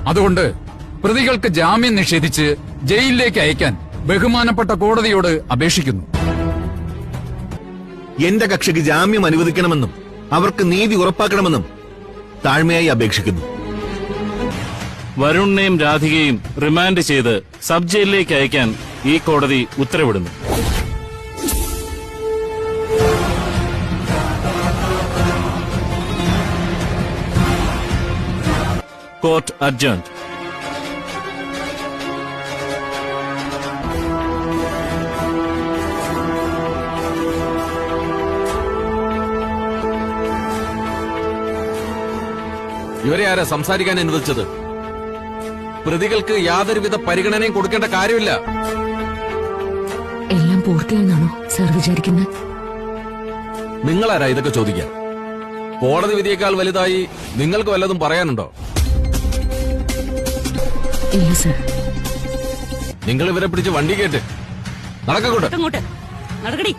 അതുകൊണ്ട് പ്രതികൾക്ക് ജാമ്യം നിഷേധിച്ച് ജയിലിലേക്ക് അയക്കാൻ ബഹുമാനപ്പെട്ട കോടതിയോട് അപേക്ഷിക്കുന്നു. എന്റെ കക്ഷിക്ക് ജാമ്യം അനുവദിക്കണമെന്നും അവർക്ക് നീതി ഉറപ്പാക്കണമെന്നും താഴ്മയായി അപേക്ഷിക്കുന്നു. വരുണിനെയും രാധികയും റിമാൻഡ് ചെയ്ത് സബ് ജയിലിലേക്ക് അയക്കാൻ ഈ കോടതി ഉത്തരവിടുന്നു. Court adjourned. ഇവരെ ആരാ സംസാരിക്കാൻ അനുവദിച്ചത്? പ്രതികൾക്ക് യാതൊരുവിധ പരിഗണനയും കൊടുക്കേണ്ട കാര്യമില്ല. എല്ലാം പൂർത്തിയായെന്നാണോ സാർ വിചാരിക്കുന്നത്? നിങ്ങളാരാ ഇതൊക്കെ ചോദിക്കാൻ? കോടതി വിധിയേക്കാൾ വലുതായി നിങ്ങൾക്ക് വല്ലതും പറയാനുണ്ടോ? ഇല്ല സാർ. നിങ്ങൾ ഇവരെ പിടിച്ച് വണ്ടി കേട്ട് നടക്കോട്ടെ. നടക്കടി.